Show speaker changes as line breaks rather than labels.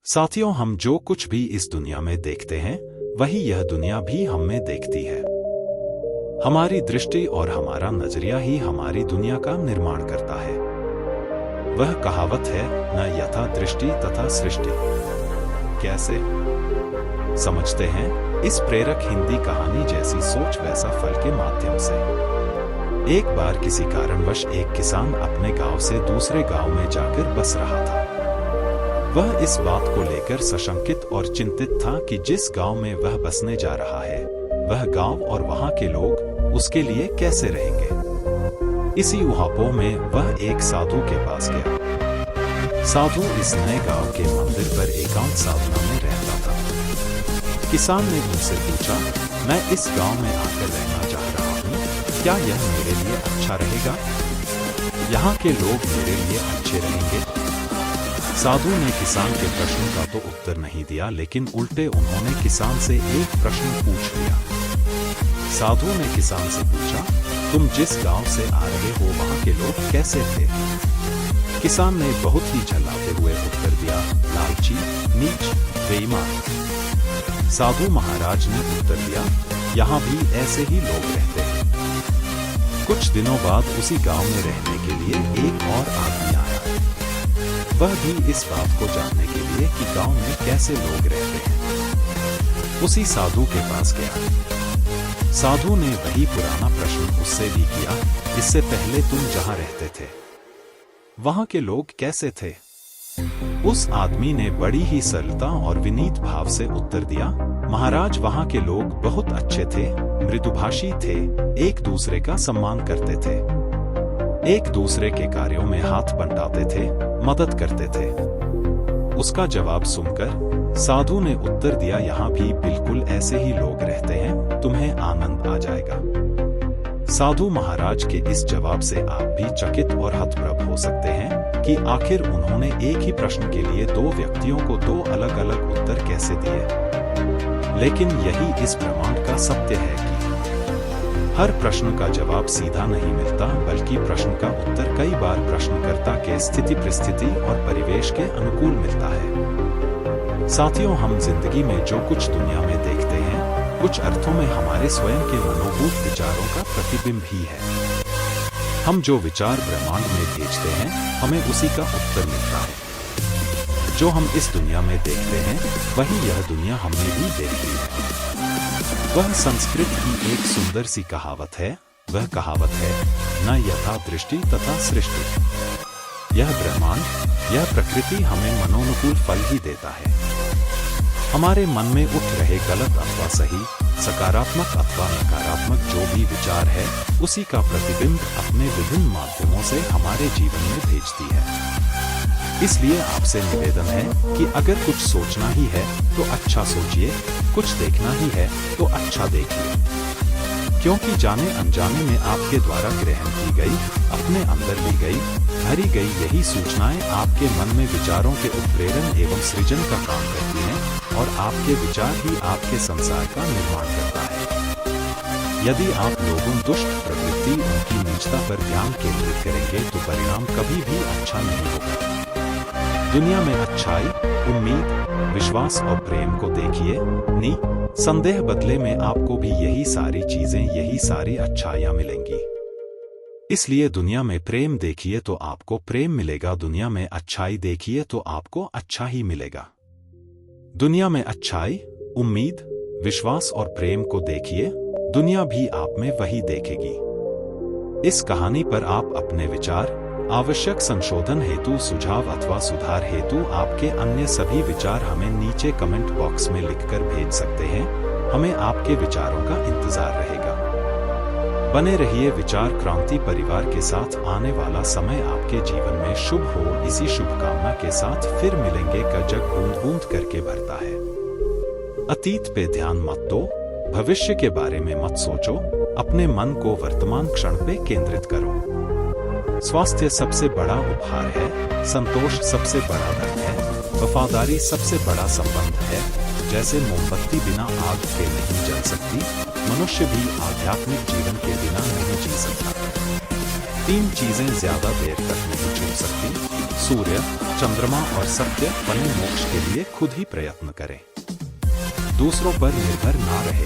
साथियों, हम जो कुछ भी इस दुनिया में देखते हैं वही यह दुनिया भी हम में देखती है। हमारी दृष्टि और हमारा नजरिया ही हमारी दुनिया का निर्माण करता है। वह कहावत है, न यथा दृष्टि तथा सृष्टि। कैसे समझते हैं? इस प्रेरक हिंदी कहानी जैसी सोच वैसा फल के माध्यम से। एक बार किसी कारणवश एक किसान अपने गांव से दूसरे गांव में जाकर बस रहा था। वह इस बात को लेकर सशंकित और चिंतित था कि जिस गांव में वह बसने जा रहा है वह गांव और वहां के लोग उसके लिए कैसे रहेंगे। इसी उहापोह में वह एक साधु के पास गया। साधु इस नए गांव के मंदिर पर एकांत साधना में रहता था। किसान ने उनसे पूछा, मैं इस गांव में आकर रहना चाह रहा हूँ, क्या यह मेरे लिए अच्छा रहेगा? यहाँ के लोग मेरे लिए अच्छे रहेंगे? साधु ने किसान के प्रश्न का तो उत्तर नहीं दिया, लेकिन उल्टे उन्होंने किसान से एक प्रश्न पूछ लिया। साधु ने किसान से पूछा, तुम जिस गांव से आ रहे हो वहां के लोग कैसे थे? किसान ने बहुत ही झल्लाते हुए उत्तर दिया, लालची, नीच, बेईमान। साधु महाराज ने उत्तर दिया, यहाँ भी ऐसे ही लोग रहते हैं। कुछ दिनों बाद उसी गांव में रहने के लिए एक और आदमी आया। वह भी इस बात को जानने के लिए कि गांव में कैसे लोग रहते हैं, उसी साधु के पास गया। साधु ने वही पुराना प्रश्न उससे भी किया, इससे पहले तुम जहां रहते थे वहां के लोग कैसे थे? उस आदमी ने बड़ी ही सरलता और विनीत भाव से उत्तर दिया, महाराज, वहां के लोग बहुत अच्छे थे, मृदुभाषी थे, एक दूसरे का सम्मान करते थे, एक दूसरे के कार्यों में हाथ बंटाते थे, मदद करते थे। उसका जवाब सुनकर साधु ने उत्तर दिया, यहाँ भी बिल्कुल ऐसे ही लोग रहते हैं, तुम्हें आनंद आ जाएगा। साधु महाराज के इस जवाब से आप भी चकित और हतप्रभ हो सकते हैं कि आखिर उन्होंने एक ही प्रश्न के लिए दो व्यक्तियों को दो अलग अलग उत्तर कैसे दिए। लेकिन यही इस ब्रह्मांड का सत्य है कि हर प्रश्न का जवाब सीधा नहीं मिलता, बल्कि प्रश्न का उत्तर कई बार प्रश्नकर्ता के स्थिति परिस्थिति और परिवेश के अनुकूल मिलता है। साथियों, हम जिंदगी में जो कुछ दुनिया में देखते हैं कुछ अर्थों में हमारे स्वयं के मनोभूत विचारों का प्रतिबिंब ही है। हम जो विचार ब्रह्मांड में भेजते हैं हमें उसी का उत्तर मिलता है। जो हम इस दुनिया में देखते हैं वही यह दुनिया हमने भी देखी है। वह संस्कृत की एक सुंदर सी कहावत है। वह कहावत है, न यथा दृष्टि तथा सृष्टि। यह ब्रह्मांड, यह प्रकृति हमें मनोनुकूल फल ही देता है। हमारे मन में उठ रहे गलत अथवा सही, सकारात्मक अथवा नकारात्मक जो भी विचार है उसी का प्रतिबिंब अपने विभिन्न माध्यमों से हमारे जीवन में भेजती है। इसलिए आपसे निवेदन है कि अगर कुछ सोचना ही है तो अच्छा सोचिए, कुछ देखना ही है तो अच्छा देखिए, क्योंकि जाने अनजाने में आपके द्वारा ग्रहण की गई, अपने अंदर ली गई, भरी गई यही सूचनाएं आपके मन में विचारों के उत्प्रेरण एवं सृजन का काम करती हैं और आपके विचार ही आपके संसार का निर्माण करता है। यदि आप लोगों दुष्ट प्रवृत्ति, उनकी नीचता पर ध्यान केंद्रित करेंगे तो परिणाम कभी भी अच्छा नहीं होगा। दुनिया में अच्छाई, उम्मीद, विश्वास और प्रेम को देखिए, संदेह बदले में आपको भी यही सारी चीजें, यही सारी अच्छाइयां मिलेंगी। इसलिए दुनिया में प्रेम देखिए तो आपको प्रेम मिलेगा, दुनिया में अच्छाई देखिए तो आपको अच्छा ही मिलेगा। दुनिया में अच्छाई, उम्मीद, विश्वास और प्रेम को देखिए, दुनिया भी आप में वही देखेगी। इस कहानी पर आप अपने विचार, आवश्यक संशोधन हेतु, सुझाव अथवा सुधार हेतु आपके अन्य सभी विचार हमें नीचे कमेंट बॉक्स में लिखकर भेज सकते हैं। हमें आपके विचारों का इंतजार रहेगा। बने रहिए विचार क्रांति परिवार के साथ। आने वाला समय आपके जीवन में शुभ हो, इसी शुभकामना के साथ फिर मिलेंगे। का जग बूंद बूंद करके भरता है। अतीत पे ध्यान मत दो, भविष्य के बारे में मत सोचो, अपने मन को वर्तमान क्षण पे केंद्रित करो। स्वास्थ्य सबसे बड़ा उपहार है, संतोष सबसे बड़ा धन है, वफादारी सबसे बड़ा संबंध है। जैसे मोमबत्ती बिना आग के नहीं जल सकती, मनुष्य भी आध्यात्मिक जीवन के बिना नहीं जी सकता। तीन चीजें ज्यादा देर तक नहीं छुप सकती: सूर्य, चंद्रमा और सत्य। अपने मोक्ष के लिए खुद ही प्रयत्न करें, दूसरों पर निर्भर ना रहे।